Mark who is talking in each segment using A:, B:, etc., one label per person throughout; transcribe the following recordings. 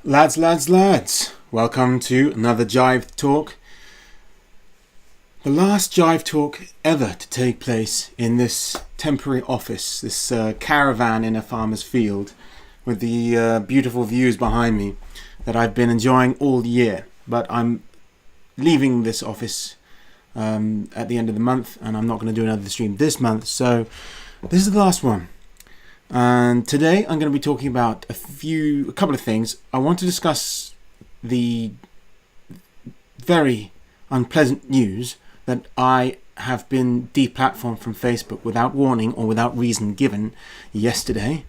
A: Lads, welcome to another JIVE Talk. The last JIVE Talk ever to take place in this temporary office, this caravan in a farmer's field with the beautiful views behind me that I've been enjoying all year. But I'm leaving this office at the end of the month, and I'm not going to do another stream this month, so this is the last one. And today I'm going to be talking about a couple of things. I want to discuss the very unpleasant news that I have been deplatformed from Facebook without warning or without reason given yesterday.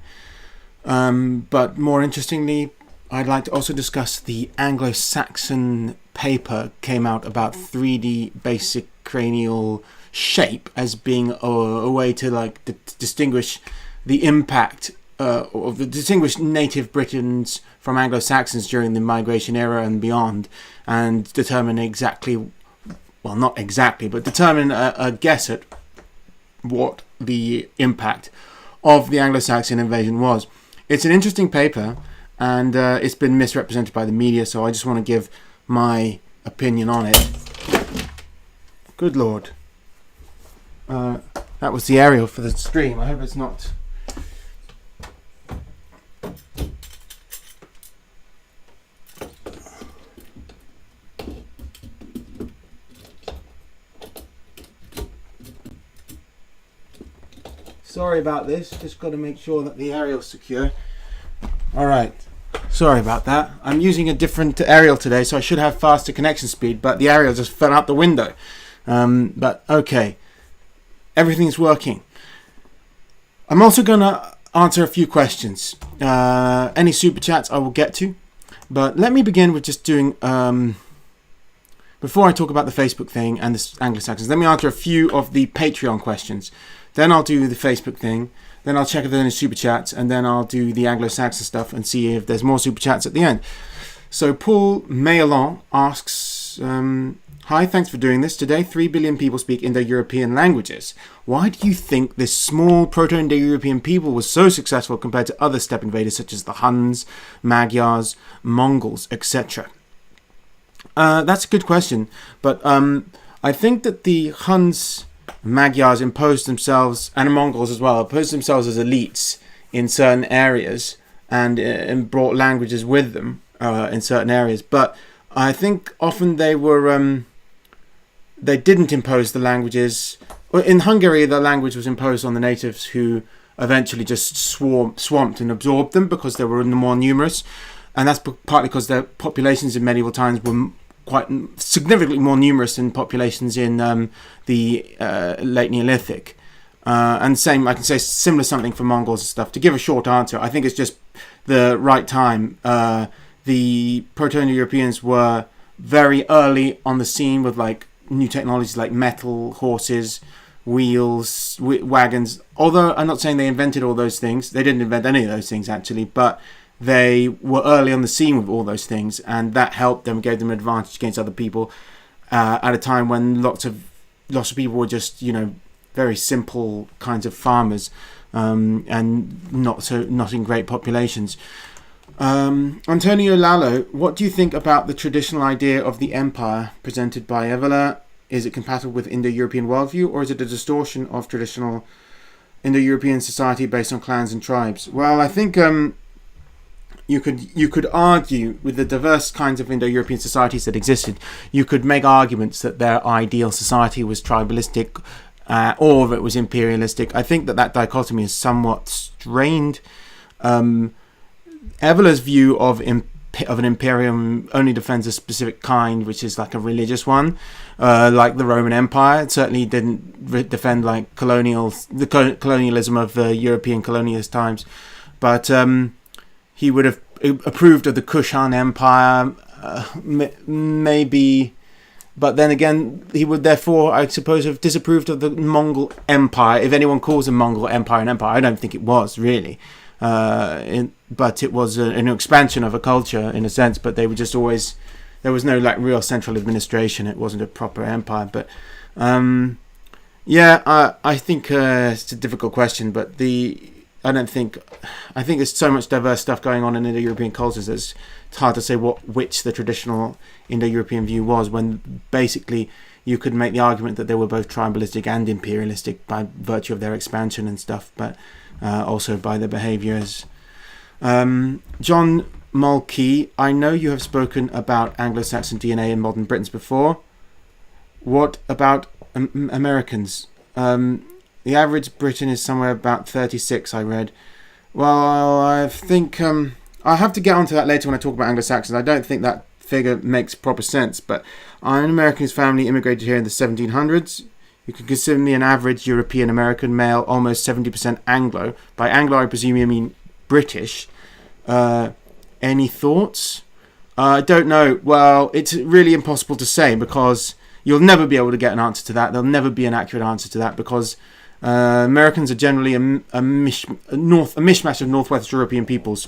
A: But more interestingly, I'd like to also discuss the Anglo-Saxon paper came out about 3D basic cranial shape as being a way to distinguish the impact of the distinguished native Britons from Anglo-Saxons during the migration era and beyond, and determine determine a guess at what the impact of the Anglo-Saxon invasion was. It's an interesting paper, and it's been misrepresented by the media, so I just want to give my opinion on it. Good Lord. That was the aerial for the stream. I hope it's not... Sorry about this, just got to make sure that the aerial's secure. Alright, sorry about that. I'm using a different aerial today, so I should have faster connection speed, but the aerial just fell out the window. But okay, everything's working. I'm also going to answer a few questions. Any super chats I will get to, but let me begin with just doing... before I talk about the Facebook thing and the Anglo-Saxons, let me answer a few of the Patreon questions. Then I'll do the Facebook thing. Then I'll check if there's any super chats, and then I'll do the Anglo-Saxon stuff and see if there's more super chats at the end. So Paul Maillon asks, hi, thanks for doing this. Today, 3 billion people speak Indo-European languages. Why do you think this small Proto-Indo-European people was so successful compared to other steppe invaders such as the Huns, Magyars, Mongols, etc.? That's a good question, but I think that the Huns, Magyars imposed themselves, and Mongols as well, imposed themselves as elites in certain areas and brought languages with them in certain areas. But I think often they didn't impose the languages. In Hungary, the language was imposed on the natives, who eventually just swamped and absorbed them because they were more numerous. And that's partly because their populations in medieval times were quite significantly more numerous than populations in the late Neolithic. And same, I can say similar something for Mongols and stuff. To give a short answer, I think it's just the right time. The Proto-Indo-Europeans were very early on the scene with new technologies like metal, horses, wheels, wagons. Although I'm not saying they invented all those things. They didn't invent any of those things actually, but they were early on the scene with all those things, and that helped them, gave them an advantage against other people at a time when lots of people were just, very simple kinds of farmers and not in great populations. Antonio Lalo, what do you think about the traditional idea of the empire presented by Evola? Is it compatible with Indo-European worldview, or is it a distortion of traditional Indo-European society based on clans and tribes? Well, I think... You could argue with the diverse kinds of Indo-European societies that existed, you could make arguments that their ideal society was tribalistic or it was imperialistic. I think that dichotomy is somewhat strained. Evola's view of an imperium only defends a specific kind, which is like a religious one, like the Roman Empire. It certainly didn't defend the colonialism of the European colonialist times, but he would have approved of the Kushan Empire, maybe, but then again, he would therefore, I suppose, have disapproved of the Mongol Empire. If anyone calls a Mongol Empire an empire, I don't think it was really, but it was an expansion of a culture in a sense. But they were just always, there was no real central administration. It wasn't a proper empire. But I think it's a difficult question. But I think there's so much diverse stuff going on in Indo-European cultures that it's hard to say which the traditional Indo-European view was, when basically you could make the argument that they were both tribalistic and imperialistic by virtue of their expansion and stuff, but also by their behaviours. John Mulkey, I know you have spoken about Anglo-Saxon DNA in modern Britons before. What about Americans? The average Briton is somewhere about 36, I read. Well, I think I'll have to get onto that later when I talk about Anglo-Saxons. I don't think that figure makes proper sense, but I'm an American whose family immigrated here in the 1700s. You can consider me an average European-American male, almost 70% Anglo. By Anglo, I presume you mean British. Any thoughts? I don't know. Well, it's really impossible to say, because you'll never be able to get an answer to that. There'll never be an accurate answer to that, because Americans are generally a mishmash of Northwest European peoples.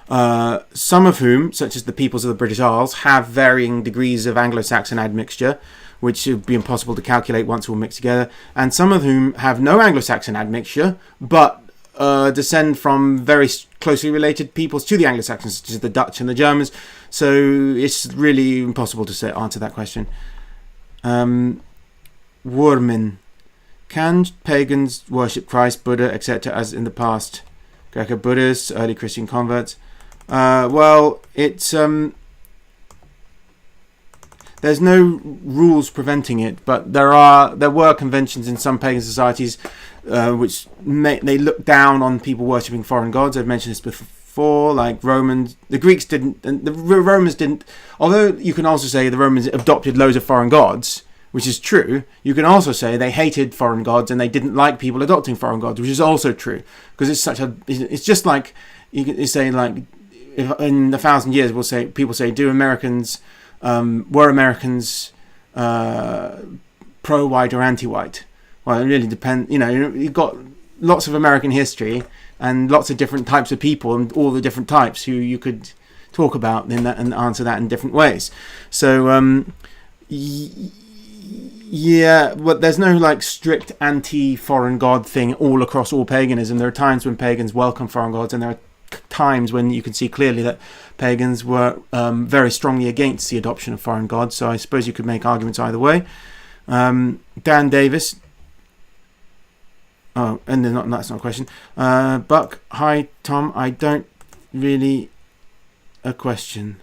A: Some of whom, such as the peoples of the British Isles, have varying degrees of Anglo-Saxon admixture, which would be impossible to calculate once all mixed together, and some of whom have no Anglo-Saxon admixture, but descend from very closely related peoples to the Anglo-Saxons, such as the Dutch and the Germans. So it's really impossible to answer that question. Wormin. Can pagans worship Christ, Buddha, etc. as in the past? Greco-Buddhists, early Christian converts. Well, it's there's no rules preventing it, but there were conventions in some pagan societies which they look down on people worshipping foreign gods. I've mentioned this before, like Romans. The Greeks didn't, and the Romans didn't. Although you can also say the Romans adopted loads of foreign gods, which is true. You can also say they hated foreign gods and they didn't like people adopting foreign gods, which is also true, because it's just like you say, like, if in 1,000 years people say do Americans were Americans pro-white or anti-white? Well, it really depends. You've got lots of American history and lots of different types of people and all the different types who you could talk about in that and answer that in different ways. So yeah, but there's no like strict anti-foreign god thing all across all paganism. There are times when pagans welcome foreign gods, and there are times when you can see clearly that pagans were very strongly against the adoption of foreign gods. So I suppose you could make arguments either way. Dan Davis. Oh, and that's not a question. Buck, hi Tom. I don't really a question.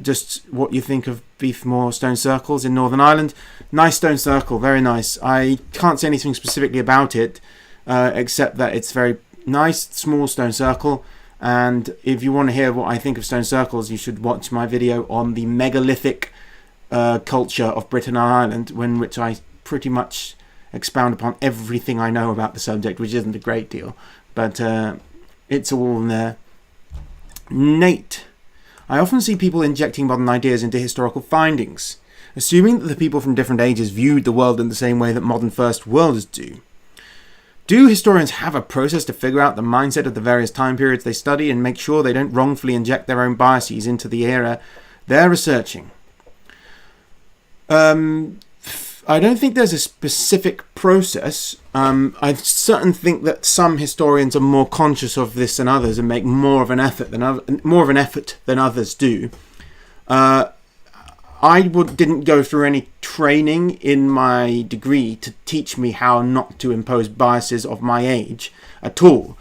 A: Just what you think of Beefmore stone circles in Northern Ireland. Nice stone circle, very nice. I can't say anything specifically about it, except that it's very nice, small stone circle. And if you want to hear what I think of stone circles, you should watch my video on the megalithic culture of Britain and Ireland, in which I pretty much expound upon everything I know about the subject, which isn't a great deal, but it's all in there. Nate. I often see people injecting modern ideas into historical findings, assuming that the people from different ages viewed the world in the same way that modern first worlders do. Do historians have a process to figure out the mindset of the various time periods they study and make sure they don't wrongfully inject their own biases into the era they're researching? I don't think there's a specific process. I certainly think that some historians are more conscious of this than others and make more of an effort than others do. I didn't go through any training in my degree to teach me how not to impose biases of my age at all.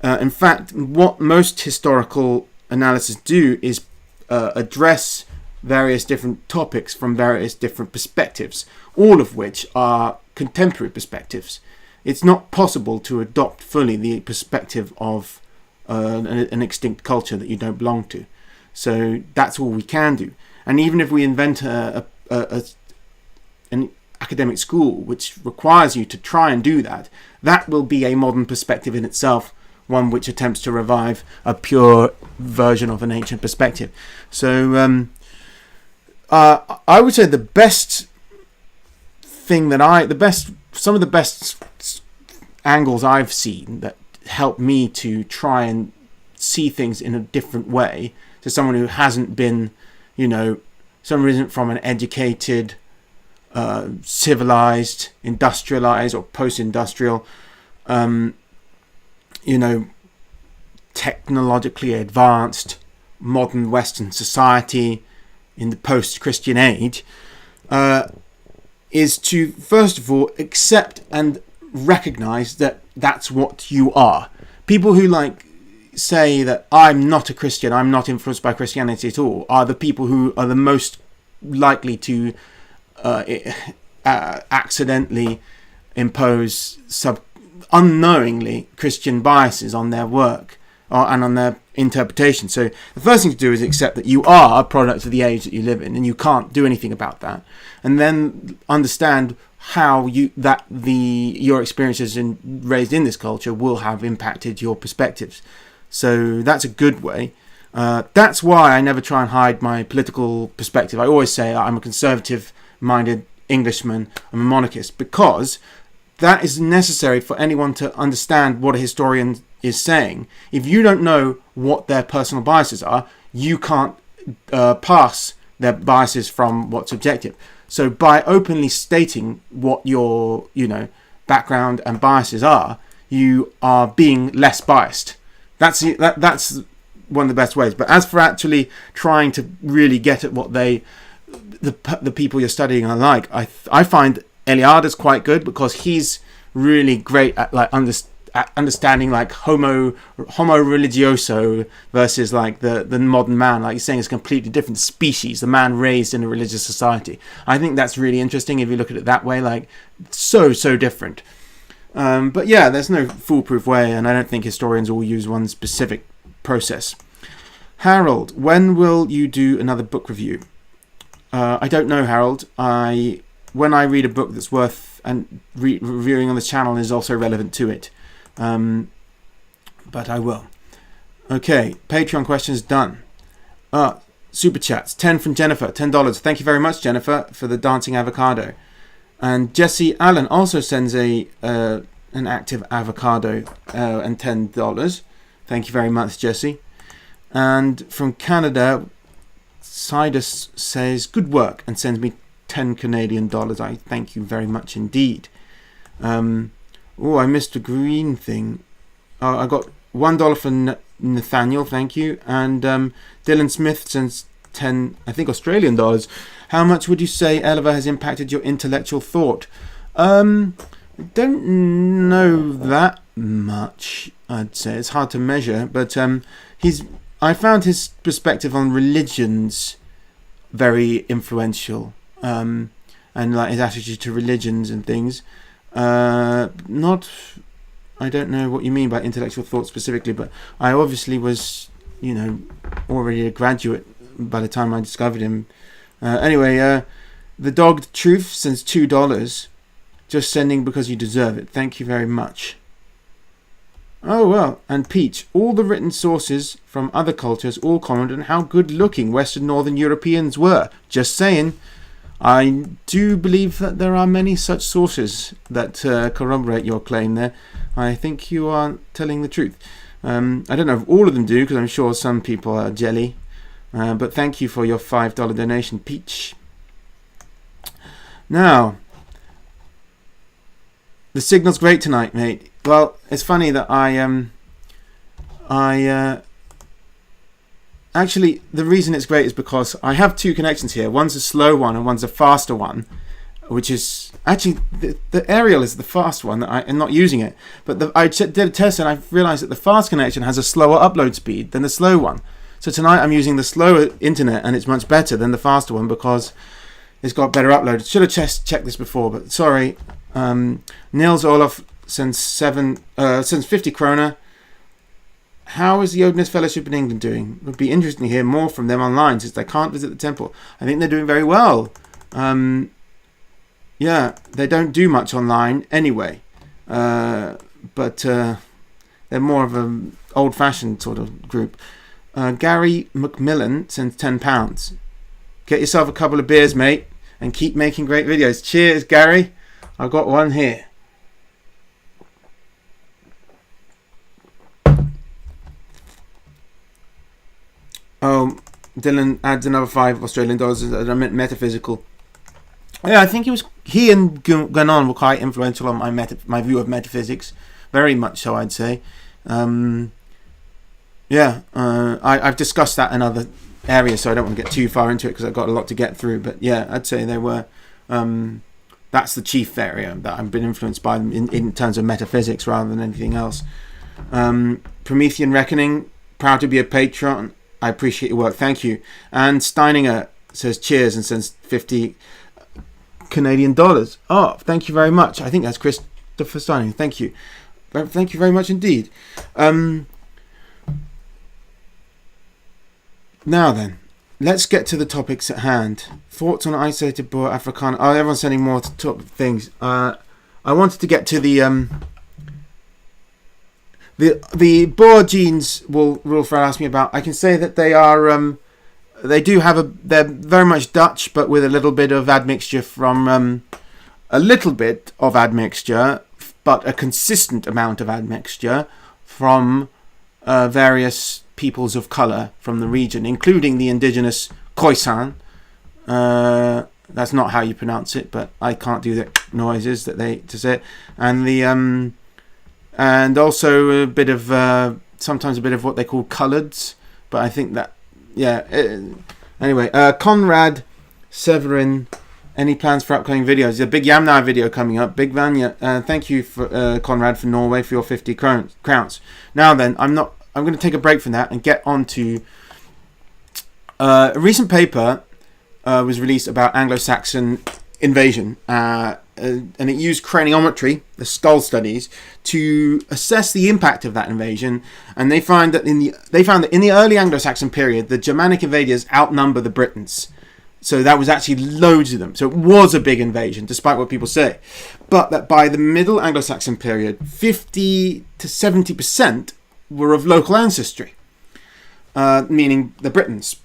A: In fact, what most historical analysis do is address various different topics from various different perspectives, all of which are contemporary perspectives. It's not possible to adopt fully the perspective of an extinct culture that you don't belong to. So that's all we can do. And even if we invent an academic school which requires you to try and do that, that will be a modern perspective in itself, one which attempts to revive a pure version of an ancient perspective. So I would say some of the best angles I've seen that help me to try and see things in a different way to someone who hasn't been, someone who isn't from an educated, civilized, industrialized or post-industrial technologically advanced modern Western society in the post-Christian age, is to, first of all, accept and recognize that that's what you are. People who say that I'm not a Christian, I'm not influenced by Christianity at all, are the people who are the most likely to accidentally impose unknowingly Christian biases on their work and on their interpretation. So the first thing to do is accept that you are a product of the age that you live in, and you can't do anything about that. And then understand how your experiences raised in this culture will have impacted your perspectives. So that's a good way. That's why I never try and hide my political perspective. I always say I'm a conservative-minded Englishman, I'm a monarchist, because that is necessary for anyone to understand what a historian is saying. If you don't know what their personal biases are, you can't pass their biases from what's objective. So by openly stating what your background and biases are, you are being less biased. That's one of the best ways. But as for actually trying to really get at what the people you're studying are like, I find Eliada's quite good, because he's really great at understanding homo religioso versus the modern man. Like he's saying, it's a completely different species, the man raised in a religious society. I think that's really interesting if you look at it that way, so different. But yeah, there's no foolproof way, and I don't think historians all use one specific process. Harold, when will you do another book review? I don't know, Harold. When I read a book that's worth and reviewing on this channel is also relevant to it. But I will. Okay, Patreon questions done. Super chats. 10 from Jennifer, $10. Thank you very much, Jennifer, for the dancing avocado. And Jesse Allen also sends an active avocado and $10. Thank you very much, Jesse. And from Canada, Sidus says good work and sends me $10 Canadian. I thank you very much indeed. I missed a green thing. I got $1 for Nathaniel, thank you. And Dylan Smith sends 10, I think, Australian dollars. How much would you say Eliver has impacted your intellectual thought? I don't know that much, I'd say. It's hard to measure, but I found his perspective on religions very influential, and his attitude to religions and things. I don't know what you mean by intellectual thought specifically, but I obviously was, already a graduate by the time I discovered him. Anyway, the Dogged Truth sends $2. Just sending because you deserve it. Thank you very much. Oh, well, and Peach, all the written sources from other cultures all comment on how good-looking Western Northern Europeans were. Just saying. I do believe that there are many such sources that corroborate your claim there. I think you are telling the truth. I don't know if all of them do, because I'm sure some people are jelly. But thank you for your $5 donation, Peach. Now, the signal's great tonight, mate. Well, it's funny that actually, the reason it's great is because I have two connections here. One's a slow one and one's a faster one, which is actually the aerial is the fast one that I'm not using it. But I did a test and I realized that the fast connection has a slower upload speed than the slow one. So tonight I'm using the slower internet and it's much better than the faster one because it's got better upload. Should have checked this before, but sorry. Nils Olof sends 50 krona. How is the Odinist Fellowship in England doing? It would be interesting to hear more from them online since they can't visit the temple. I think they're doing very well. Yeah, they don't do much online anyway. But they're more of an old-fashioned sort of group. Gary McMillan sends £10. Get yourself a couple of beers, mate, and keep making great videos. Cheers, Gary. I've got one here. Oh, Dylan adds another $5 Australian dollars. I meant metaphysical. Yeah, I think he and Gunan were quite influential on my view of metaphysics. Very much so, I'd say. I've discussed that in other areas, so I don't want to get too far into it because I've got a lot to get through. But yeah, I'd say they were. That's the chief area that I've been influenced by them in terms of metaphysics rather than anything else. Promethean Reckoning, proud to be a patron. I appreciate your work, thank you. And Steininger says cheers and sends 50 Canadian dollars. Oh, thank you very much. I think that's Christopher Steininger. Thank you. Thank you very much indeed. Now then, let's get to the topics at hand. Thoughts on isolated Boer Afrikaner. Oh, everyone's sending more top things. I wanted to get to the Boer genes. Wilfred asked me about. I can say that they are. They're very much Dutch, but with a little bit of admixture from but a consistent amount of admixture from various peoples of colour from the region, including the indigenous Khoisan. That's not how you pronounce it, but I can't do the noises that they to say it. And and also a bit of sometimes a bit of what they call coloureds, but I think that anyway, Conrad Severin. Any plans for upcoming videos? There's a big Yamnar video coming up. Big Vanya. Thank you for Conrad for Norway for your 50 crowns. Now then, I'm going to take a break from that and get on to a recent paper was released about Anglo-Saxon invasion, and it used craniometry, the skull studies, to assess the impact of that invasion. And they found that in the early Anglo-Saxon period, the Germanic invaders outnumber the Britons. So that was actually loads of them. So it was a big invasion, despite what people say. But that by the middle Anglo-Saxon period, 50 to 70% were of local ancestry, meaning the Britons.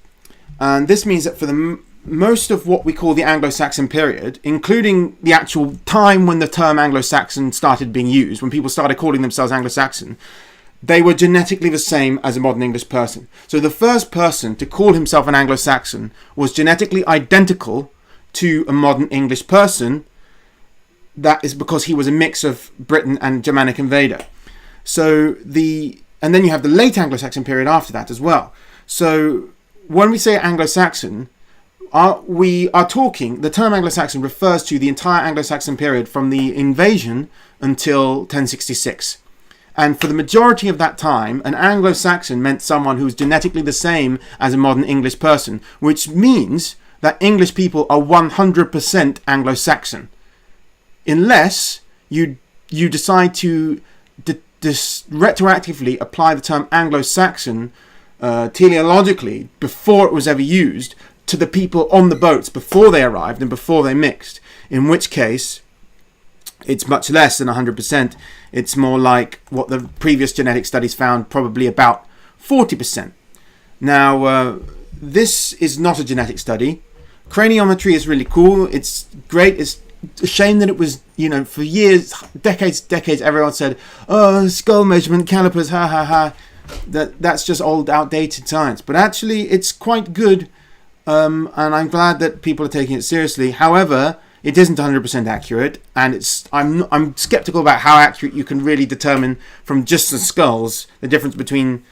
A: And this means that for the most of what we call the Anglo-Saxon period, including the actual time when the term Anglo-Saxon started being used, when people started calling themselves Anglo-Saxon, they were genetically the same as a modern English person. So the first person to call himself an Anglo-Saxon was genetically identical to a modern English person. That is because he was a mix of Briton and Germanic invader. And then you have the late Anglo-Saxon period after that as well. So when we say Anglo-Saxon, we are talking, the term Anglo-Saxon refers to the entire Anglo-Saxon period from the invasion until 1066. And for the majority of that time, an Anglo-Saxon meant someone who was genetically the same as a modern English person, which means that English people are 100% Anglo-Saxon. Unless you decide to retroactively apply the term Anglo-Saxon teleologically before it was ever used to the people on the boats before they arrived and before they mixed, in which case it's much less than 100%. It's more like what the previous genetic studies found, probably about 40%. Now, this is not a genetic study. Craniometry is really cool. It's great. It's a shame that it was, for years, decades, everyone said, oh, skull measurement, calipers, ha, ha, ha. That's just old, outdated science. But actually, it's quite good, and I'm glad that people are taking it seriously. However, it isn't 100% accurate, and I'm skeptical about how accurate you can really determine from just the skulls the difference between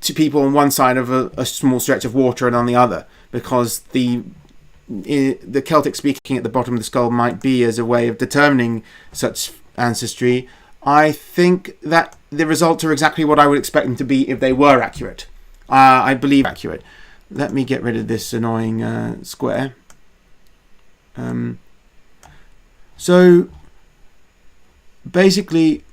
A: two people on one side of a small stretch of water and on the other, because the Celtic speaking at the bottom of the skull might be as a way of determining such ancestry. I think that the results are exactly what I would expect them to be if they were accurate. I believe accurate. Let me get rid of this annoying square. So basically,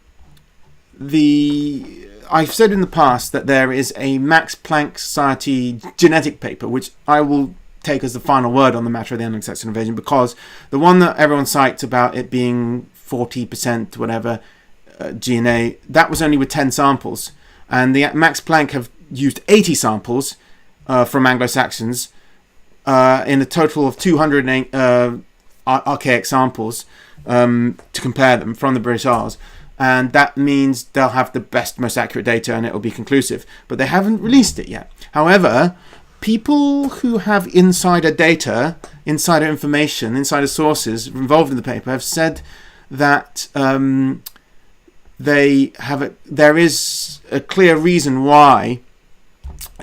A: I've said in the past that there is a Max Planck Society genetic paper, which I will take as the final word on the matter of the Anglo-Saxon invasion, because the one that everyone cites about it being 40% whatever DNA, that was only with 10 samples, and the Max Planck have used 80 samples from Anglo-Saxons in a total of 208 archaic samples to compare them from the British Isles, and that means they'll have the best, most accurate data and it will be conclusive, but they haven't released it yet. However, people who have insider data, insider information, insider sources involved in the paper have said that there is a clear reason why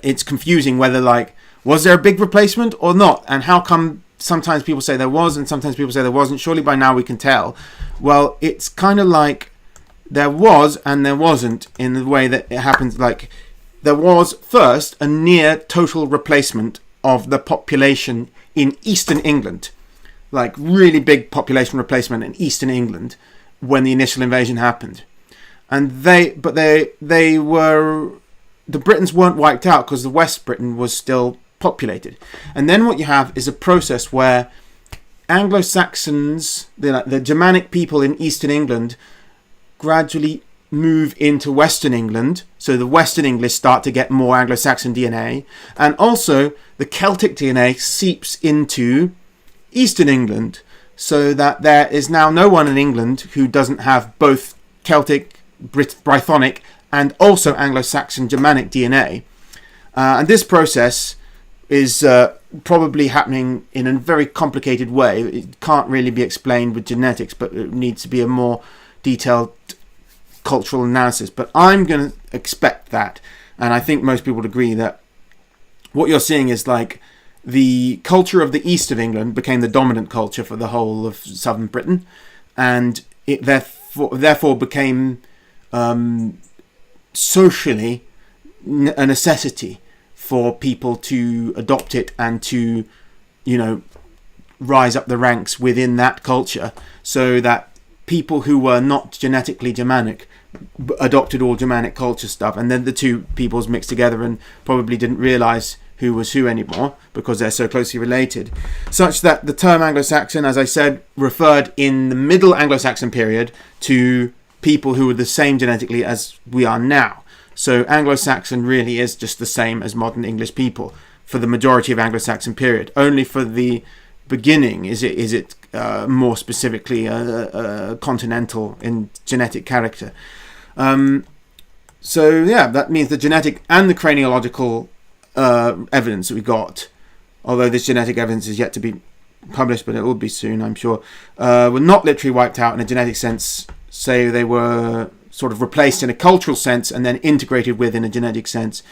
A: it's confusing whether, like, was there a big replacement or not, and how come sometimes people say there was and sometimes people say there wasn't. Surely by now we can tell. Well, it's kind of like there was and there wasn't, in the way that it happens. Like, there was first a near total replacement of the population in Eastern England, like really big population replacement in Eastern England when the initial invasion happened. And the Britons weren't wiped out because the West Britain was still populated. And then what you have is a process where Anglo-Saxons, the Germanic people in Eastern England, gradually move into Western England. So the Western English start to get more Anglo-Saxon DNA. And also the Celtic DNA seeps into Eastern England, so that there is now no one in England who doesn't have both Celtic, Brythonic, and also Anglo-Saxon Germanic DNA. And this process is probably happening in a very complicated way. It can't really be explained with genetics, but it needs to be a more detailed cultural analysis. But I'm going to expect that, and I think most people would agree, that what you're seeing is like the culture of the east of England became the dominant culture for the whole of southern Britain, and it therefore became socially a necessity for people to adopt it and to, rise up the ranks within that culture, so that people who were not genetically Germanic adopted all Germanic culture stuff, and then the two peoples mixed together and probably didn't realise who was who anymore because they're so closely related, such that the term Anglo-Saxon, as I said, referred in the Middle Anglo-Saxon period to people who were the same genetically as we are now. So Anglo-Saxon really is just the same as modern English people for the majority of Anglo-Saxon period. Only for the beginning is it more specifically continental in genetic character. So yeah, that means the genetic and the craniological evidence that we got, although this genetic evidence is yet to be published, but it will be soon, I'm sure, were not literally wiped out in a genetic sense. Say they were sort of replaced in a cultural sense and then integrated with in a genetic sense.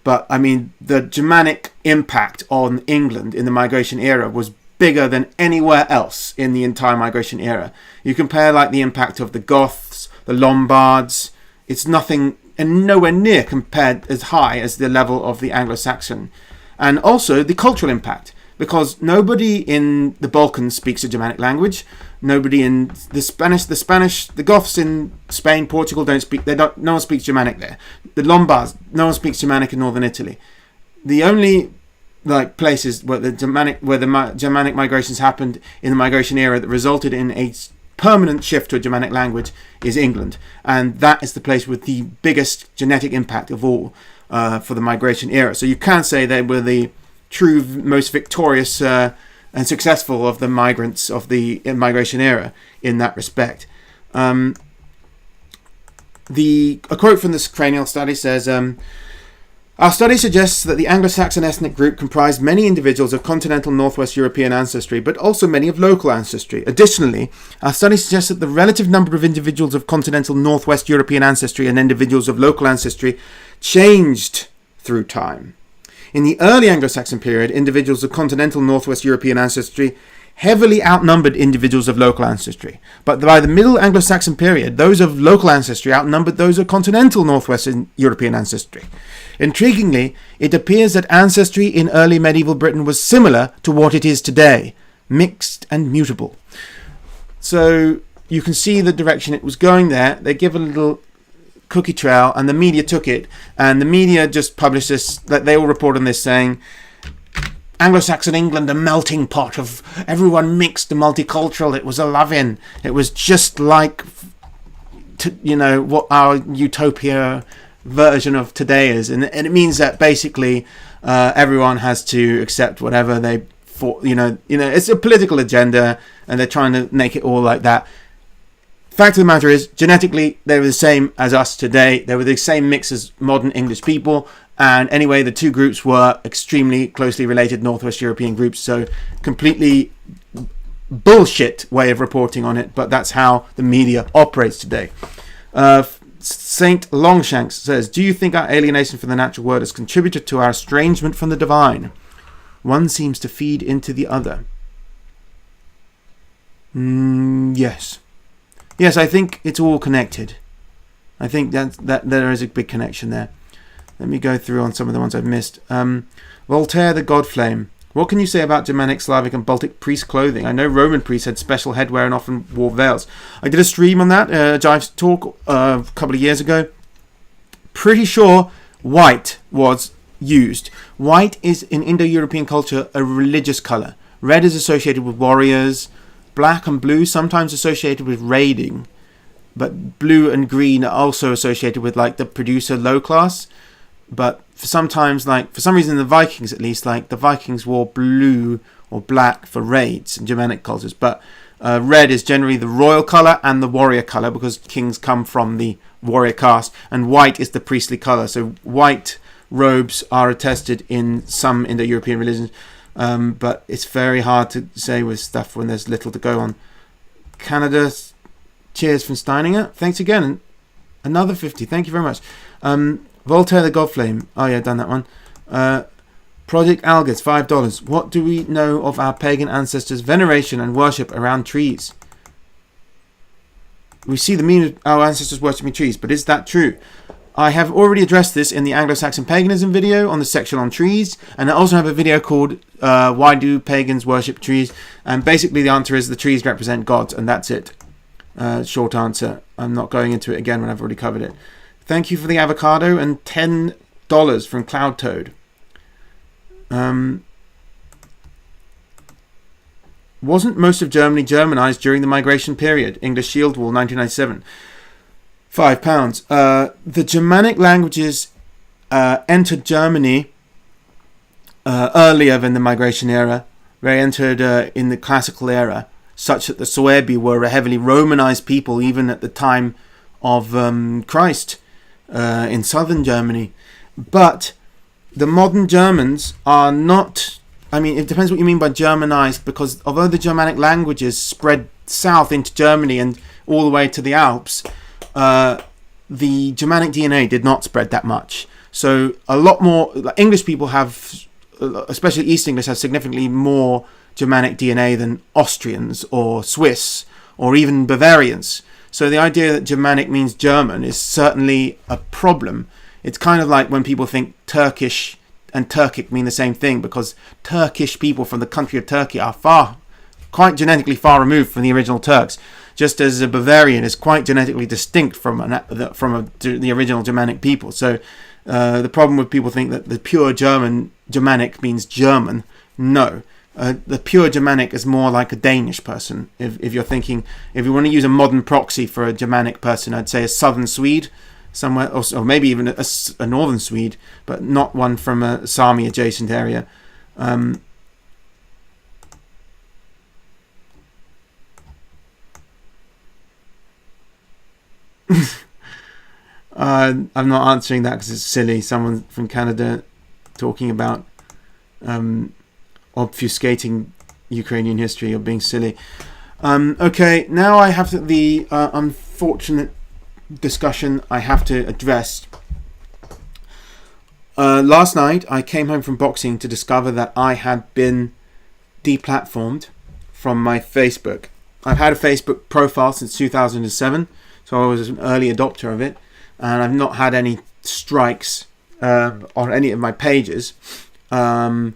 A: But I mean, the Germanic impact on England in the migration era was bigger than anywhere else in the entire migration era. You compare like the impact of the Goths, the Lombards, it's nothing and nowhere near compared as high as the level of the Anglo-Saxon. And also the cultural impact, because nobody in the Balkans speaks a Germanic language. Nobody in the Goths in Spain, Portugal no one speaks Germanic there. The Lombards, no one speaks Germanic in northern Italy. The only places where the Germanic migrations happened in the migration era that resulted in a permanent shift to a Germanic language is England, and that is the place with the biggest genetic impact of all for the migration era. So you can say they were the true most victorious and successful of the migrants of the migration era in that respect. A quote from this cranial study says, our study suggests that the Anglo-Saxon ethnic group comprised many individuals of continental Northwest European ancestry, but also many of local ancestry. Additionally, our study suggests that the relative number of individuals of continental Northwest European ancestry and individuals of local ancestry changed through time. In the early Anglo-Saxon period, individuals of continental Northwest European ancestry heavily outnumbered individuals of local ancestry. But by the Middle Anglo-Saxon period, those of local ancestry outnumbered those of continental Northwestern European ancestry. Intriguingly, it appears that ancestry in early medieval Britain was similar to what it is today, mixed and mutable. So you can see the direction it was going there. They give a little cookie trail, and the media took it, and the media just published this, that they all report on this saying, Anglo-Saxon England, a melting pot of everyone mixed and multicultural. It was a love-in. It was just like, what our utopia version of today is. And it means that basically everyone has to accept whatever they thought, it's a political agenda, and they're trying to make it all like that. Fact of the matter is, genetically, they were the same as us today. They were the same mix as modern English people. And anyway, the two groups were extremely closely related Northwest European groups. So completely bullshit way of reporting on it. But that's how the media operates today. Saint Longshanks says, do you think our alienation from the natural world has contributed to our estrangement from the divine? One seems to feed into the other. Yes. Yes, I think it's all connected. I think that there is a big connection there. Let me go through on some of the ones I've missed. Voltaire the Godflame. What can you say about Germanic, Slavic and Baltic priest clothing? I know Roman priests had special headwear and often wore veils. I did a stream on that, JIVE Talk, a couple of years ago. Pretty sure white was used. White is, in Indo-European culture, a religious colour. Red is associated with warriors. Black and blue sometimes associated with raiding. But blue and green are also associated with like the producer low class. But sometimes, like for some reason, the Vikings at least, like the Vikings wore blue or black for raids in Germanic cultures. But red is generally the royal colour and the warrior colour because kings come from the warrior caste. And white is the priestly colour. So white robes are attested in some Indo-European religions. But it's very hard to say with stuff when there's little to go on. Canada, cheers from Steininger. Thanks again. Another 50. Thank you very much. Voltaire the Godflame. Oh yeah, done that one. Project Algus, $5. What do we know of our pagan ancestors' veneration and worship around trees? We see the meaning of our ancestors worshipping trees, but is that true? I have already addressed this in the Anglo-Saxon paganism video on the section on trees, and I also have a video called Why Do Pagans Worship Trees? And basically the answer is the trees represent gods, and that's it. Short answer. I'm not going into it again when I've already covered it. Thank you for the avocado and $10 from Cloud Toad. Wasn't most of Germany Germanized during the migration period? English Shield Wall, 1997. £5. The Germanic languages entered Germany earlier than the migration era. They entered in the classical era, such that the Suebi were a heavily Romanized people even at the time of Christ in southern Germany. But the modern Germans are not... I mean, it depends what you mean by Germanized, because although the Germanic languages spread south into Germany and all the way to the Alps, the Germanic DNA did not spread that much. So a lot more... English people have, especially East English, have significantly more Germanic DNA than Austrians or Swiss or even Bavarians. So the idea that Germanic means German is certainly a problem. It's kind of like when people think Turkish and Turkic mean the same thing, because Turkish people from the country of Turkey are quite genetically far removed from the original Turks, just as a Bavarian is quite genetically distinct from the original Germanic people. So the problem with people think that the pure Germanic means German. No. The pure Germanic is more like a Danish person. If you're thinking, if you want to use a modern proxy for a Germanic person, I'd say a southern Swede, somewhere, or maybe even a northern Swede, but not one from a Sami adjacent area. I'm not answering that because it's silly. Someone from Canada talking about obfuscating Ukrainian history or being silly. Okay, now I have the unfortunate discussion I have to address. Last night I came home from boxing to discover that I had been deplatformed from my Facebook. I've had a Facebook profile since 2007, so I was an early adopter of it, and I've not had any strikes on any of my pages. My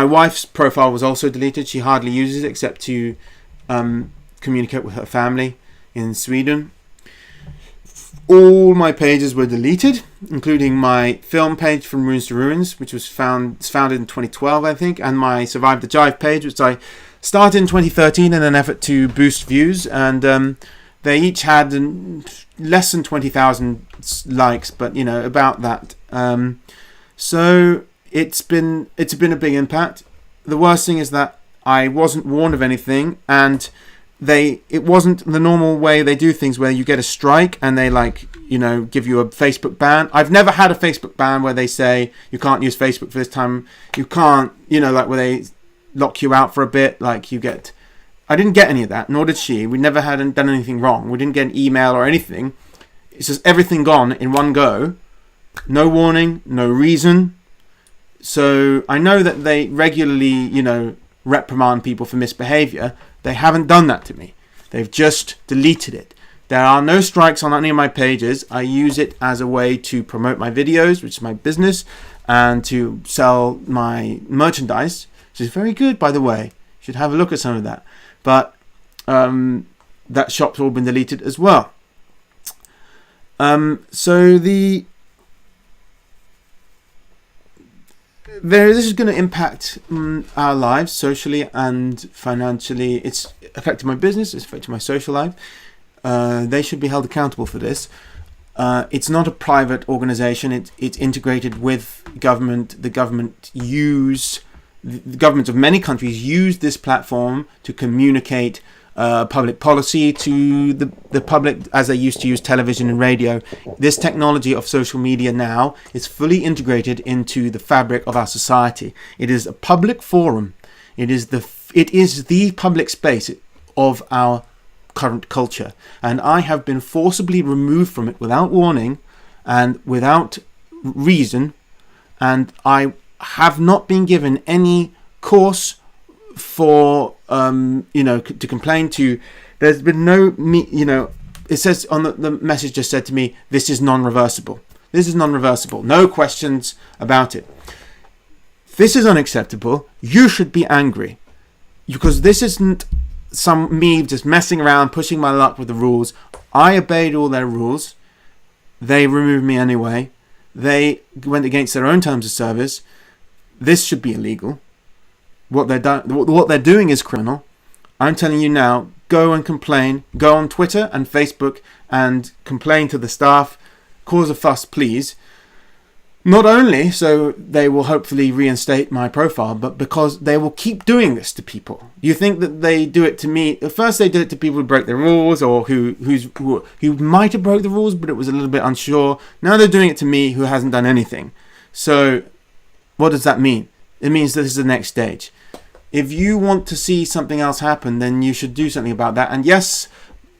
A: wife's profile was also deleted. She hardly uses it except to communicate with her family in Sweden. All my pages were deleted, including my film page from Ruins to Ruins, which was founded in 2012, I think, and my Survive the Jive page, which I started in 2013 in an effort to boost views, and they each had less than 20,000 likes, but about that. So it's been a big impact. The worst thing is that I wasn't warned of anything, and it wasn't the normal way they do things where you get a strike and they give you a Facebook ban. I've never had a Facebook ban where they say you can't use Facebook for this time. You can't, where they lock you out for a bit, like you get I didn't get any of that, nor did she. We never had done anything wrong. We didn't get an email or anything. It's just everything gone in one go. No warning, no reason. So I know that they regularly, reprimand people for misbehavior. They haven't done that to me. They've just deleted it. There are no strikes on any of my pages. I use it as a way to promote my videos, which is my business, and to sell my merchandise, which is very good, by the way. You should have a look at some of that. But that shop's all been deleted as well. This is going to impact our lives socially and financially. It's affecting my business. It's affecting my social life. They should be held accountable for this. It's not a private organization. It's integrated with government. The government of many countries use this platform to communicate public policy to the public, as they used to use television and radio. This technology of social media now is fully integrated into the fabric of our society. It is a public forum. It is the public space of our current culture, and I have been forcibly removed from it without warning and without reason, and I have not been given any course for to complain to. There's been no it says on the message just said to me, this is non-reversible. No questions about it. This is unacceptable. You should be angry, because this isn't me just messing around, pushing my luck with the rules. I obeyed all their rules. They removed me anyway. They went against their own terms of service. This should be illegal. What they're doing is criminal. I'm telling you now, go and complain. Go on Twitter and Facebook and complain to the staff. Cause a fuss, please. Not only so they will hopefully reinstate my profile, but because they will keep doing this to people. You think that they do it to me? At first they did it to people who break the rules, or who might have broke the rules, but it was a little bit unsure. Now they're doing it to me, who hasn't done anything. So what does that mean? It means that this is the next stage. If you want to see something else happen, then you should do something about that. And yes,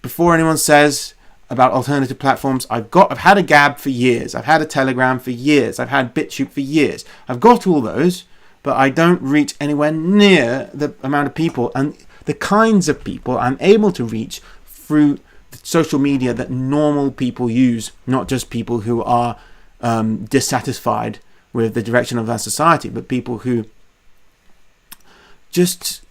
A: before anyone says about alternative platforms, I've had a Gab for years, I've had a Telegram for years, I've had BitChute for years. I've got all those, but I don't reach anywhere near the amount of people and the kinds of people I'm able to reach through the social media that normal people use, not just people who are dissatisfied with the direction of our society, but people who just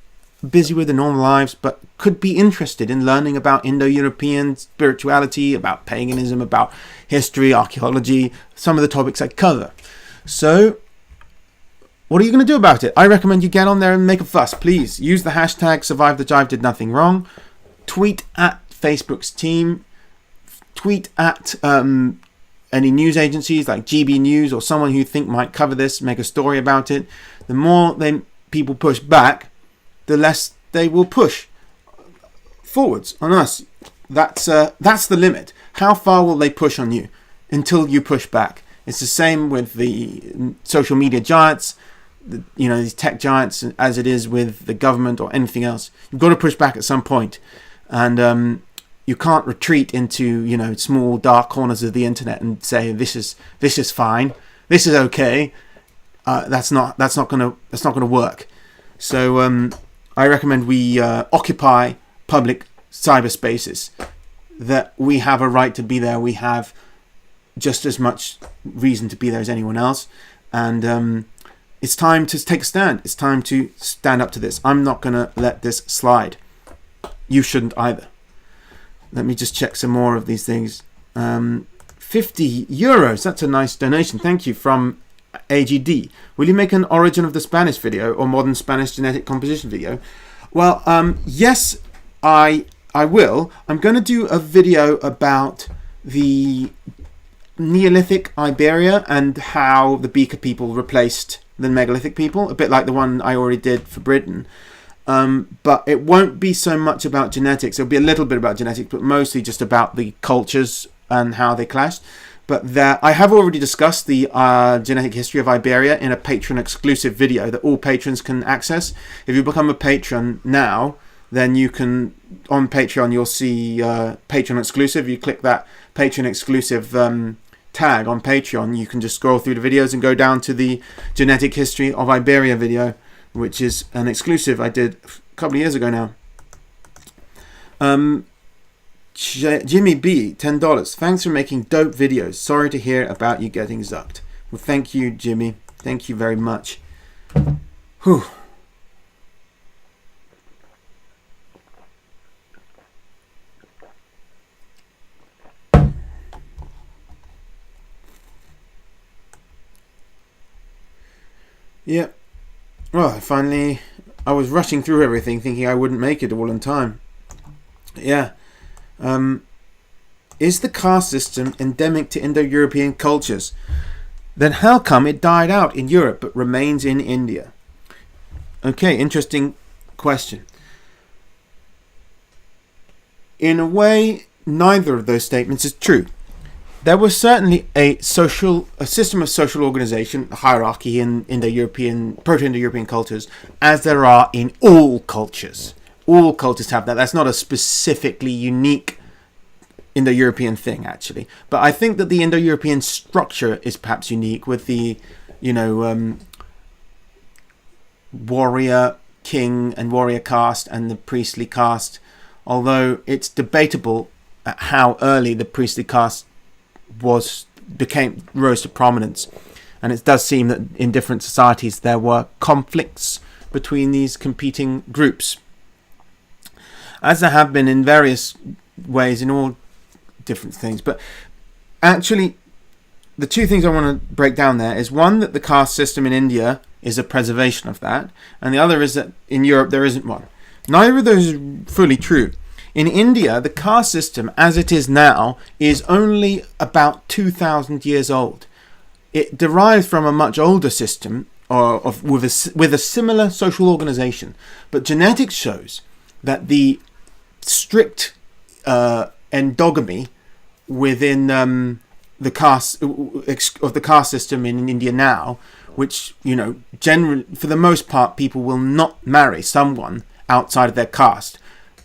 A: busy with their normal lives, but could be interested in learning about Indo-European spirituality, about paganism, about history, archaeology, some of the topics I cover. So what are you going to do about it? I recommend you get on there and make a fuss. Please use the hashtag #SurviveTheJive did nothing wrong. Tweet at Facebook's team. Tweet at any news agencies like GB News or someone who you think might cover this, make a story about it. The more people push back, the less they will push forwards on us. That's the limit. How far will they push on you until you push back? It's the same with the social media giants, these tech giants, as it is with the government or anything else. You've got to push back at some point, and you can't retreat into small dark corners of the internet and say this is fine, this is okay. That's not gonna work. So I recommend we occupy public cyberspaces, that we have a right to be there. We have just as much reason to be there as anyone else. And it's time to take a stand. It's time to stand up to this. I'm not going to let this slide. You shouldn't either. Let me just check some more of these things. 50 euros. That's a nice donation. Thank you from AGD. Will you make an Origin of the Spanish video or Modern Spanish Genetic Composition video? Well, yes, I will. I'm going to do a video about the Neolithic Iberia and how the Beaker people replaced the megalithic people, a bit like the one I already did for Britain. But it won't be so much about genetics. It'll be a little bit about genetics, but mostly just about the cultures and how they clashed. But I have already discussed the genetic history of Iberia in a Patreon exclusive video that all patrons can access. If you become a patron now, then you can, on Patreon, you'll see Patreon exclusive. You click that Patreon exclusive tag on Patreon, you can just scroll through the videos and go down to the Genetic History of Iberia video, which is an exclusive I did a couple of years ago now. Jimmy B, $10. Thanks for making dope videos. Sorry to hear about you getting zucked. Well, thank you, Jimmy. Thank you very much. Whew. Yeah. Well, I was rushing through everything thinking I wouldn't make it all in time. Yeah. Is the caste system endemic to Indo-European cultures? Then how come it died out in Europe but remains in India? Okay, interesting question. In a way, neither of those statements is true. There was certainly a system of social organization, hierarchy in Proto-Indo-European cultures, as there are in all cultures. All cultures have that. That's not a specifically unique Indo-European thing, actually. But I think that the Indo-European structure is perhaps unique with the, warrior king and warrior caste and the priestly caste. Although it's debatable at how early the priestly caste rose to prominence, and it does seem that in different societies there were conflicts between these competing groups, as there have been in various ways in all different things. But actually, the two things I want to break down there is one, that the caste system in India is a preservation of that, and the other is that in Europe there isn't one. Neither of those is fully true. In India, the caste system, as it is now, is only about 2,000 years old. It derives from a much older system with a similar social organization. But genetics shows that the strict endogamy within the caste system in India now, which, generally, for the most part, people will not marry someone outside of their caste.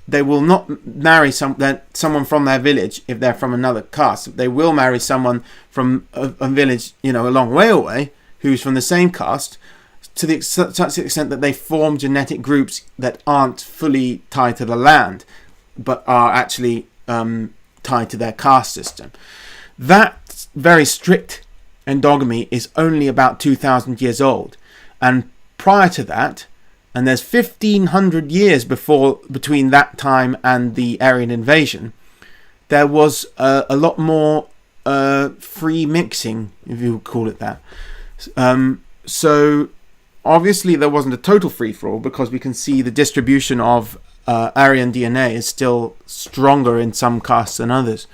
A: They will not marry someone from their village if they're from another caste. They will marry someone from a village, a long way away, who's from the same caste, to such the extent that they form genetic groups that aren't fully tied to the land, but are actually tied to their caste system. That very strict endogamy is only about 2,000 years old. And prior to that, and there's 1,500 years between that time and the Aryan invasion, there was a lot more free mixing, if you would call it that. So obviously there wasn't a total free-for-all, because we can see the distribution of Aryan DNA is still stronger in some castes than others.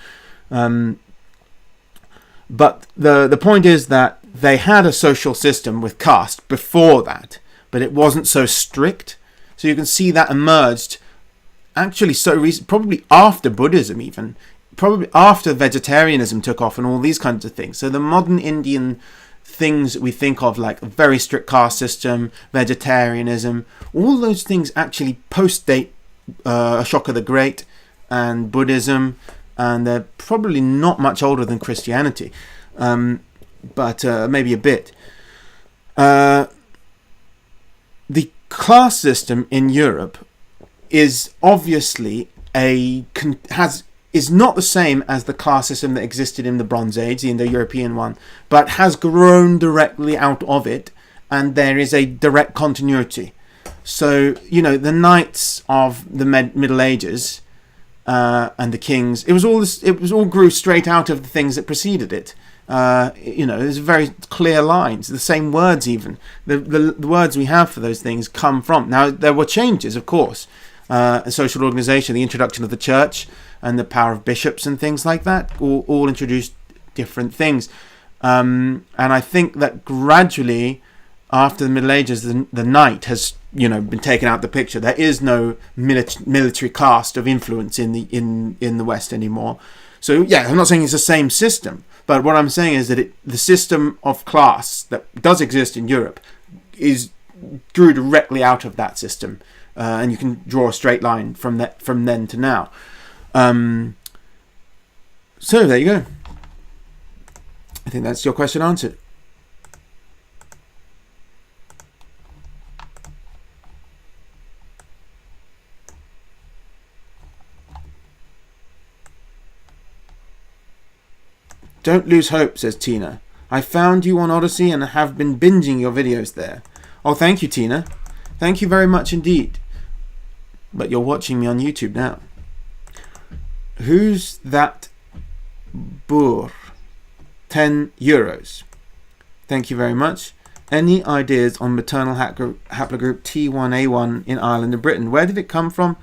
A: But the point is that they had a social system with caste before that, but it wasn't so strict. So you can see that emerged actually so recent, probably after Buddhism even, probably after vegetarianism took off and all these kinds of things. So the modern Indian things that we think of, like a very strict caste system, vegetarianism, all those things actually post-date Ashoka the Great and Buddhism, and they're probably not much older than Christianity, but maybe a bit. The class system in Europe is obviously is not the same as the class system that existed in the Bronze Age, the Indo-European one, but has grown directly out of it, and there is a direct continuity. So, the knights of the Middle Ages and the kings, it was all grew straight out of the things that preceded it. There's very clear lines, the same words even. The words we have for those things come from. Now, there were changes, of course. A social organization, the introduction of the church and the power of bishops and things like that all introduced different things. And I think that gradually, after the Middle Ages, the knight has been taken out of the picture. There is no military caste of influence in the West anymore. So yeah, I'm not saying it's the same system, but what I'm saying is that the system of class that does exist in Europe grew directly out of that system, and you can draw a straight line from then to now. So there you go. I think that's your question answered. Don't lose hope, says Tina. I found you on Odyssey and have been binging your videos there. Oh, thank you, Tina. Thank you very much indeed. But you're watching me on YouTube now. Who's that boor? €10. Thank you very much. Any ideas on maternal haplogroup T1A1 in Ireland and Britain? Where did it come from?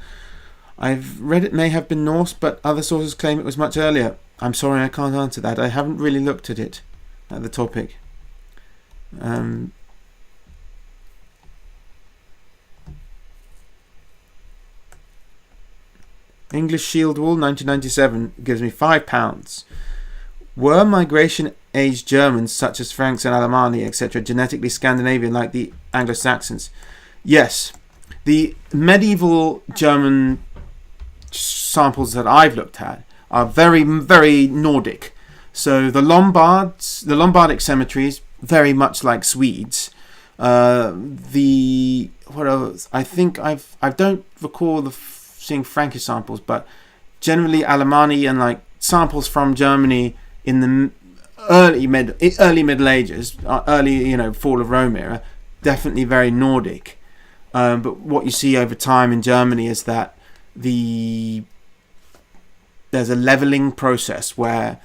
A: I've read it may have been Norse, but other sources claim it was much earlier. I'm sorry, I can't answer that. I haven't really looked at it, at the topic. English Shield Wool, 1997, gives me £5. Were migration-age Germans, such as Franks and Alemanni, etc., genetically Scandinavian like the Anglo-Saxons? Yes. The medieval German samples that I've looked at are very, very Nordic. So the Lombardic cemeteries, very much like Swedes. What else? I think I don't recall seeing Frankish samples, but generally Alemanni and like samples from Germany in the early Middle Ages, early fall of Rome era, definitely very Nordic. But what you see over time in Germany is that there's a leveling process where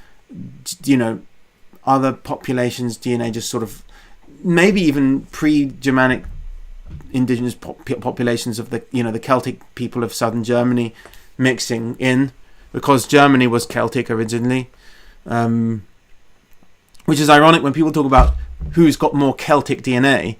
A: other populations' DNA just sort of, maybe even pre-Germanic indigenous populations of the Celtic people of southern Germany mixing in, because Germany was Celtic originally, which is ironic when people talk about who's got more Celtic DNA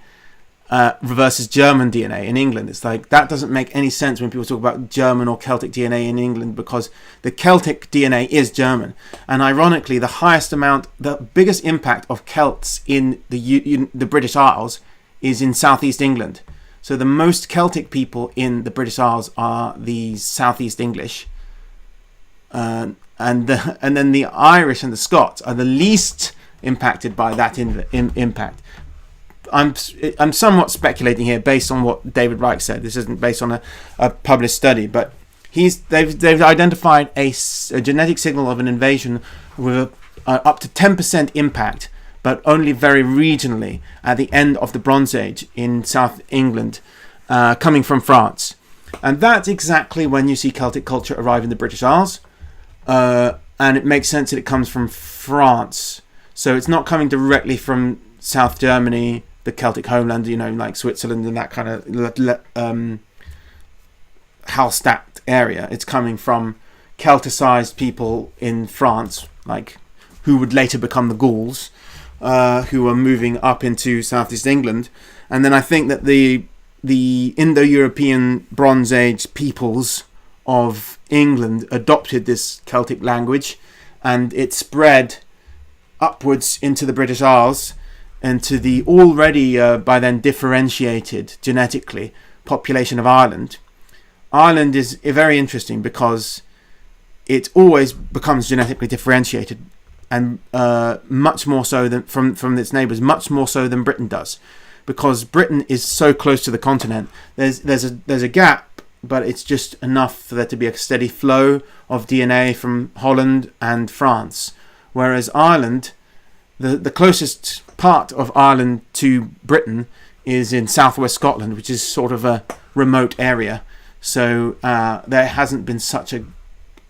A: versus German DNA in England. It's like, that doesn't make any sense when people talk about German or Celtic DNA in England, because the Celtic DNA is German. And ironically, the biggest impact of Celts in the British Isles is in southeast England. So the most Celtic people in the British Isles are the southeast English, and then the Irish and the Scots are the least impacted by that impact. I'm somewhat speculating here based on what David Reich said. This isn't based on a published study, but they've identified a genetic signal of an invasion with up to 10% impact, but only very regionally at the end of the Bronze Age in South England, coming from France. And that's exactly when you see Celtic culture arrive in the British Isles, and it makes sense that it comes from France. So it's not coming directly from South Germany, the Celtic homeland, like Switzerland and that kind of Hallstatt area. It's coming from Celticized people in France, like who would later become the Gauls, who are moving up into southeast England. And then I think that the Indo-European Bronze Age peoples of England adopted this Celtic language, and it spread upwards into the British Isles and to the already by then differentiated genetically population of Ireland. Ireland is very interesting because it always becomes genetically differentiated, and much more so than from its neighbours, much more so than Britain does, because Britain is so close to the continent. There's a gap, but it's just enough for there to be a steady flow of DNA from Holland and France. Whereas Ireland, the closest part of Ireland to Britain is in southwest Scotland, which is sort of a remote area. So there hasn't been such a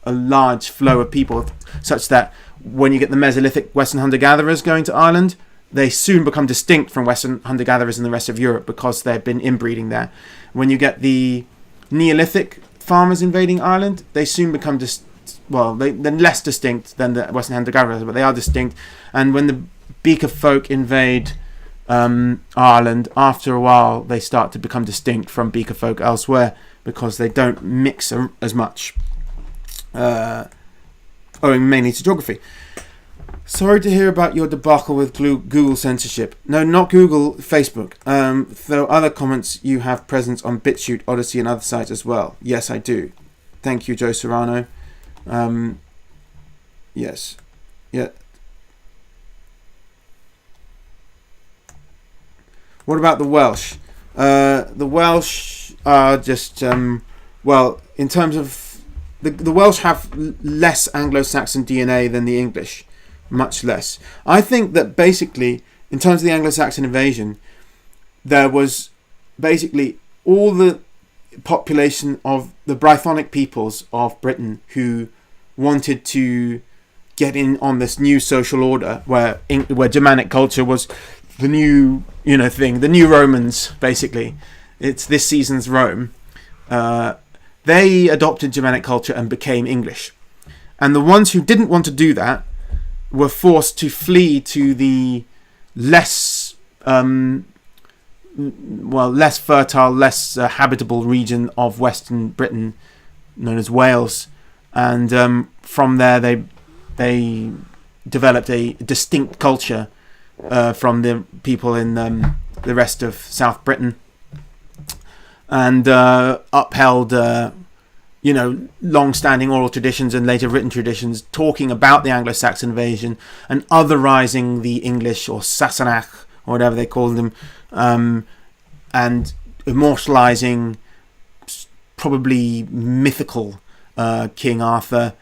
A: large flow of people, such that when you get the Mesolithic Western hunter-gatherers going to Ireland, they soon become distinct from Western hunter-gatherers in the rest of Europe because they've been inbreeding there. When you get the Neolithic farmers invading Ireland, they soon become they're less distinct than the Western hunter-gatherers, but they are distinct. And when the Beaker folk invade Ireland, after a while they start to become distinct from Beaker folk elsewhere because they don't mix as much, owing mainly to geography. Sorry to hear about your debacle with Google censorship. No, not Google, Facebook. Though other comments, you have presence on BitChute, Odyssey, and other sites as well. Yes, I do. Thank you, Joe Serrano. Yes. Yeah. What about the Welsh? The Welsh are just, well, in terms of... The Welsh have less Anglo-Saxon DNA than the English. Much less. I think that basically, in terms of the Anglo-Saxon invasion, there was basically all the population of the Brythonic peoples of Britain who wanted to get in on this new social order where Germanic culture was the new, thing, the new Romans, basically. It's this season's Rome. They adopted Germanic culture and became English. And the ones who didn't want to do that were forced to flee to the less fertile, less habitable region of Western Britain, known as Wales, and from there they developed a distinct culture from the people in the rest of South Britain, and upheld long-standing oral traditions and later written traditions talking about the Anglo-Saxon invasion and otherizing the English, or Sassenach, or whatever they called them, and immortalizing probably mythical King Arthur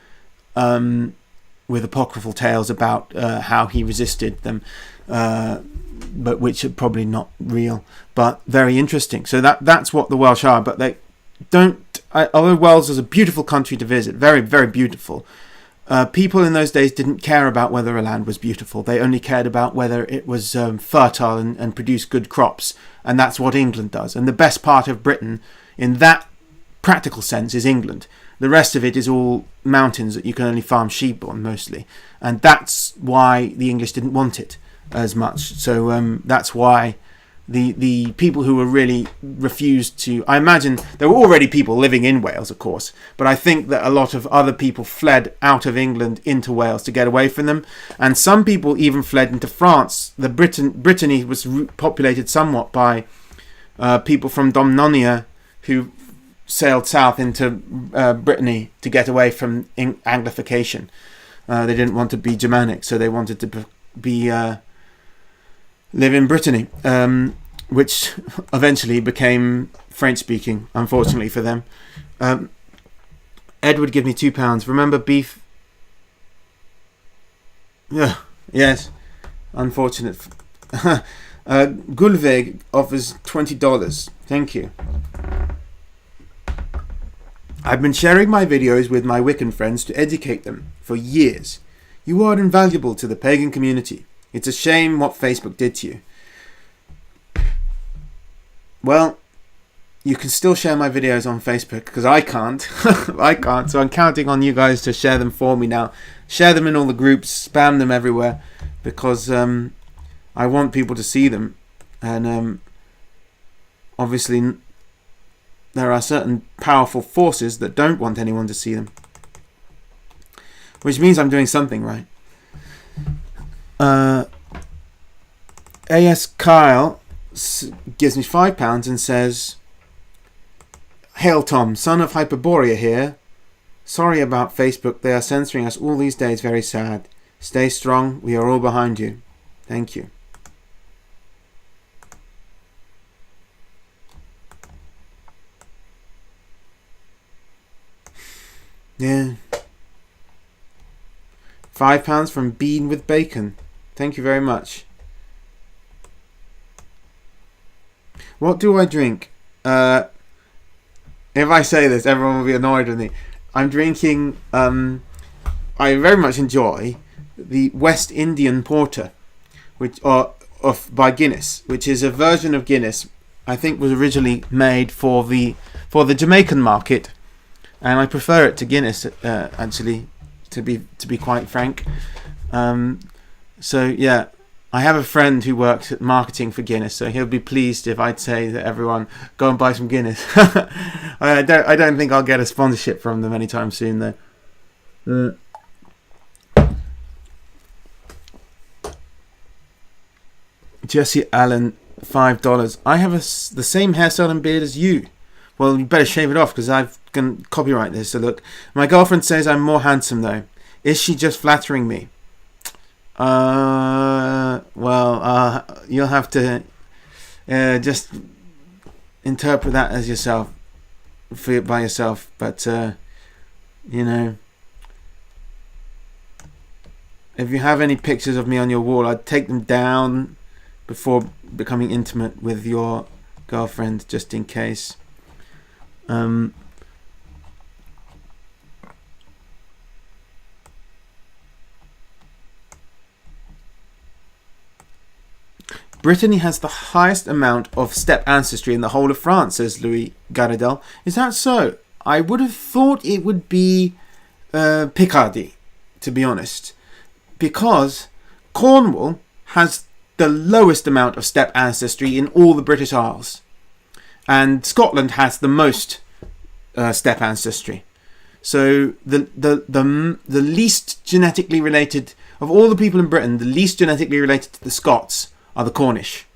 A: with apocryphal tales about how he resisted them, but which are probably not real, but very interesting. So that's what the Welsh are, but they don't... although Wales is a beautiful country to visit, very, very beautiful, people in those days didn't care about whether a land was beautiful. They only cared about whether it was fertile and produced good crops. And that's what England does. And the best part of Britain, in that practical sense, is England. The rest of it is all mountains that you can only farm sheep on, mostly. And that's why the English didn't want it as much. So that's why the people who were really refused to... I imagine there were already people living in Wales, of course, but I think that a lot of other people fled out of England into Wales to get away from them, and some people even fled into France. Brittany was populated somewhat by people from Domnonia who sailed south into Brittany to get away from Anglification. They didn't want to be Germanic, so they wanted to live in Brittany, which eventually became French-speaking, unfortunately for them. Edward, give me £2. Remember beef? Yeah, yes. Unfortunate. Gulveg offers $20. Thank you. I've been sharing my videos with my Wiccan friends to educate them for years. You are invaluable to the pagan community. It's a shame what Facebook did to you. Well, you can still share my videos on Facebook because I can't. I can't. So I'm counting on you guys to share them for me now. Share them in all the groups, spam them everywhere, because I want people to see them. And obviously there are certain powerful forces that don't want anyone to see them, which means I'm doing something right. AS Kyle gives me £5 and says, "Hail Tom, son of Hyperborea here. Sorry about Facebook. They are censoring us all these days. Very sad. Stay strong. We are all behind you." Thank you. Yeah. £5 from Bean with Bacon. Thank you very much. What do I drink? If I say this, everyone will be annoyed with me. I'm drinking... I very much enjoy the West Indian Porter, by Guinness, which is a version of Guinness I think was originally made for the Jamaican market, and I prefer it to Guinness actually, to be quite frank. So yeah, I have a friend who works at marketing for Guinness, so he'll be pleased if I'd say that everyone go and buy some Guinness. I don't think I'll get a sponsorship from them anytime soon though. Jesse Allen, $5. I have the same hairstyle and beard as you. Well, you better shave it off because I've can copyright this. So look, my girlfriend says I'm more handsome though. Is she just flattering me? You'll have to just interpret that as yourself, for it by yourself. But you know, if you have any pictures of me on your wall, I'd take them down before becoming intimate with your girlfriend, just in case. Brittany has the highest amount of steppe ancestry in the whole of France, says Louis Garadel. Is that so? I would have thought it would be Picardy, to be honest, because Cornwall has the lowest amount of steppe ancestry in all the British Isles, and Scotland has the most steppe ancestry. So the least genetically related of all the people in Britain, the least genetically related to the Scots are the Cornish.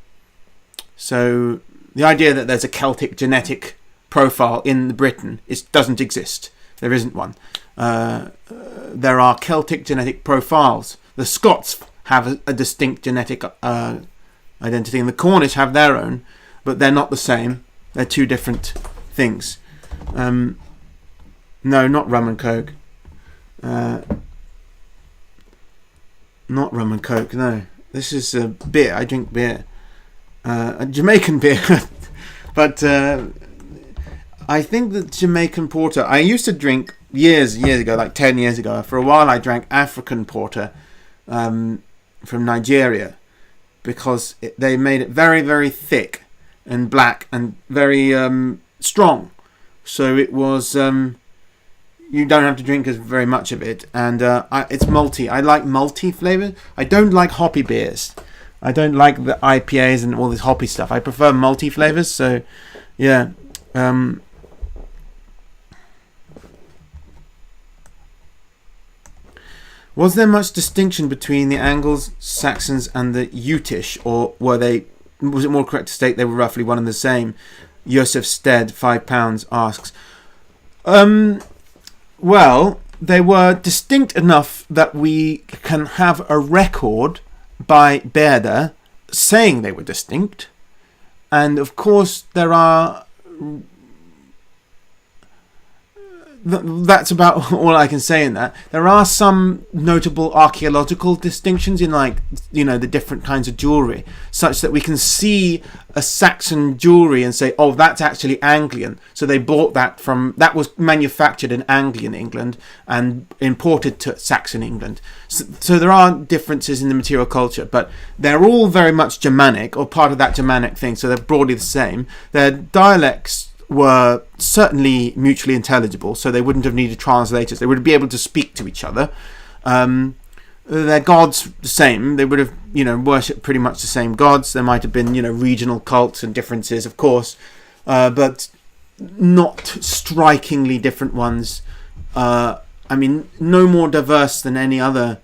A: So the idea that there's a Celtic genetic profile in Britain doesn't exist. There isn't one. There are Celtic genetic profiles. The Scots have a distinct genetic identity, and the Cornish have their own, but they're not the same. They're two different things. No, not rum and coke. Not rum and coke, no. This is a beer. I drink beer. A Jamaican beer. But I think that Jamaican porter, I used to drink years ago, like 10 years ago. For a while I drank African porter from Nigeria, because they made it very, very thick and black and very strong. So it was... you don't have to drink very much of it, and it's malty. I like malty flavour. I don't like hoppy beers. I don't like the IPAs and all this hoppy stuff. I prefer malty flavours. So, yeah. Was there much distinction between the Anglo-Saxons and the Utish, or was it more correct to state they were roughly one and the same? Joseph Stead, £5, asks. Well, they were distinct enough that we can have a record by Beda saying they were distinct. And of course, there are... That's about all I can say in that. There are some notable archaeological distinctions in, like, you know, the different kinds of jewellery, such that we can see a Saxon jewellery and say, oh, that's actually Anglian. So they bought that that was manufactured in Anglian England and imported to Saxon England. So there are differences in the material culture, but they're all very much Germanic, or part of that Germanic thing, so they're broadly the same. Their dialects were certainly mutually intelligible, so they wouldn't have needed translators. They would be able to speak to each other. Their gods the same. They would have, you know, worshipped pretty much the same gods. There might have been, you know, regional cults and differences, of course, but not strikingly different ones. I mean, no more diverse than any other.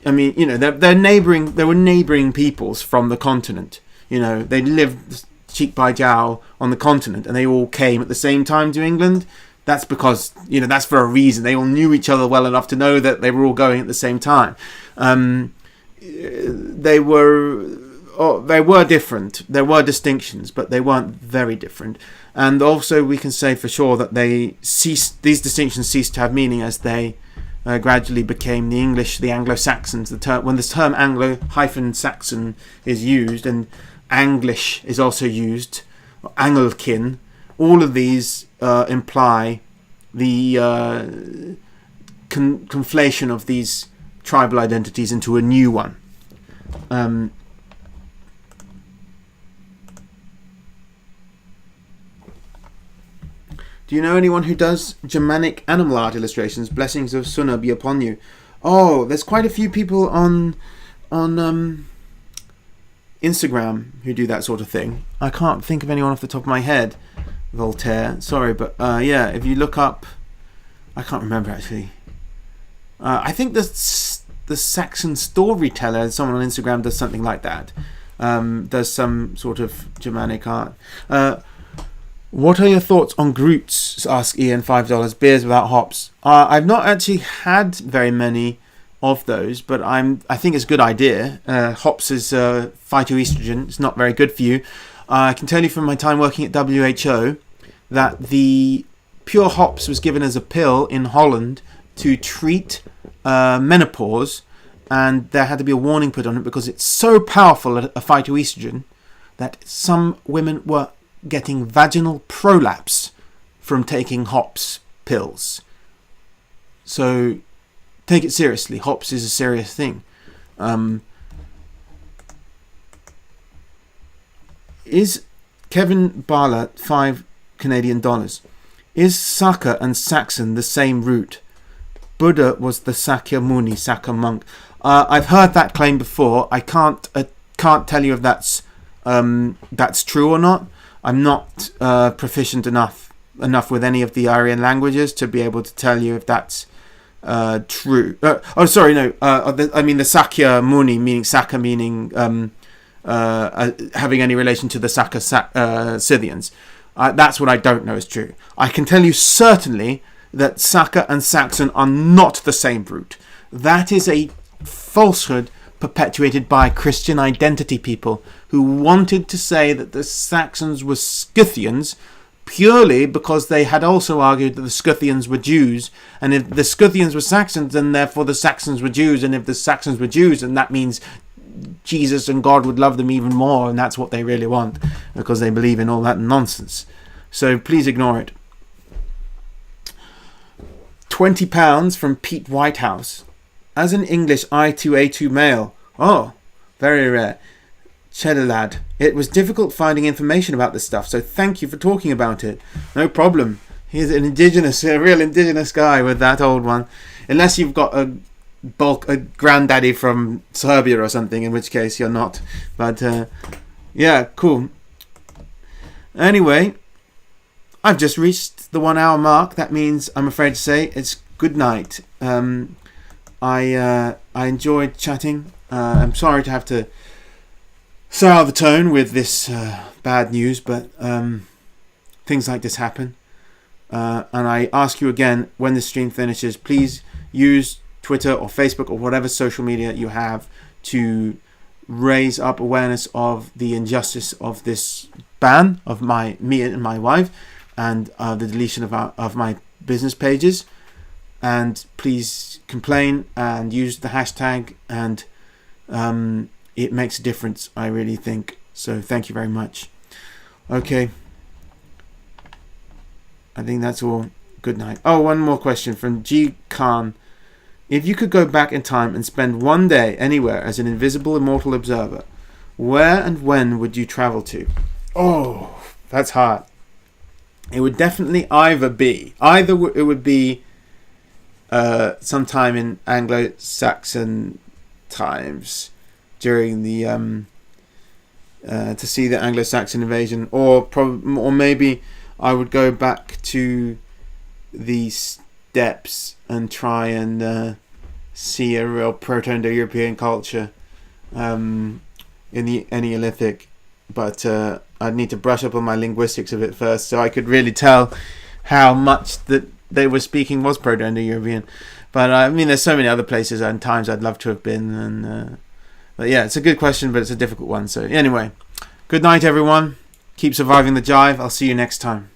A: I mean, you know, they're neighbouring. They were neighbouring peoples from the continent. You know, they lived cheek by jowl on the continent, and they all came at the same time to England. That's because, you know, that's for a reason. They all knew each other well enough to know that they were all going at the same time. They were different. There were distinctions, but they weren't very different. And also, we can say for sure that these distinctions ceased to have meaning as they gradually became the English, the Anglo-Saxons. When the term Anglo-Saxon is used, and Anglish is also used, Anglican, all of these imply the conflation of these tribal identities into a new one. Do you know anyone who does Germanic animal art illustrations? Blessings of Sunna be upon you. Oh, there's quite a few people on Instagram who do that sort of thing. I can't think of anyone off the top of my head, Voltaire, sorry, but yeah, if you look up, I can't remember actually. I think the Saxon Storyteller, someone on Instagram, does something like that. does some sort of Germanic art. What are your thoughts on Groots? Asks Ian, $5. Beers without hops. I've not actually had very many of those, but I think it's a good idea. Hops is phytoestrogen. It's not very good for you. I can tell you from my time working at WHO that the pure hops was given as a pill in Holland to treat menopause, and there had to be a warning put on it because it's so powerful a phytoestrogen that some women were getting vaginal prolapse from taking hops pills. So take it seriously. Hops is a serious thing. Is Kevin Barla $5 Canadian? Is Sakya and Saxon the same root? Buddha was the Sakya Muni, Sakya monk. I've heard that claim before. I can't tell you if that's true or not. I'm not proficient enough with any of the Aryan languages to be able to tell you if that's true. I mean the Sakya Muni, meaning Sakya, meaning having any relation to the Sakya Scythians. That's what I don't know is true. I can tell you certainly that Sakya and Saxon are not the same root. That is a falsehood perpetuated by Christian identity people who wanted to say that the Saxons were Scythians purely because they had also argued that the Scythians were Jews, and if the Scythians were Saxons, then therefore the Saxons were Jews, and if the Saxons were Jews, then that means Jesus and God would love them even more, and that's what they really want because they believe in all that nonsense. So please ignore it. £20 from Pete Whitehouse. As an English I2A2 male. Oh, very rare. Cheddar lad. It was difficult finding information about this stuff, so thank you for talking about it. No problem. He's a real indigenous guy with that old one. Unless you've got a granddaddy from Serbia or something, in which case you're not. But yeah, cool. Anyway, I've just reached the 1 hour mark. That means, I'm afraid to say, it's good night. I enjoyed chatting. I'm sorry to have to sour the tone with this bad news, but things like this happen. And I ask you again, when the stream finishes, please use Twitter or Facebook or whatever social media you have to raise up awareness of the injustice of this ban of me and my wife, and the deletion of my business pages. And please complain and use the hashtag, and it makes a difference, I really think. So thank you very much. Okay, I think that's all. Good night. Oh, one more question from G. Khan. If you could go back in time and spend one day anywhere as an invisible immortal observer, where and when would you travel to? Oh, that's hard. It would definitely it would be sometime in Anglo-Saxon times, during the to see the Anglo-Saxon invasion, or maybe I would go back to the steppes and try and see a real Proto-Indo-European culture in the Neolithic, but I'd need to brush up on my linguistics of it first, so I could really tell how much that they were speaking was Proto-Indo-European. But I mean, there's so many other places and times I'd love to have been, and but yeah, it's a good question, but it's a difficult one. So anyway, good night everyone. Keep surviving the jive. I'll see you next time.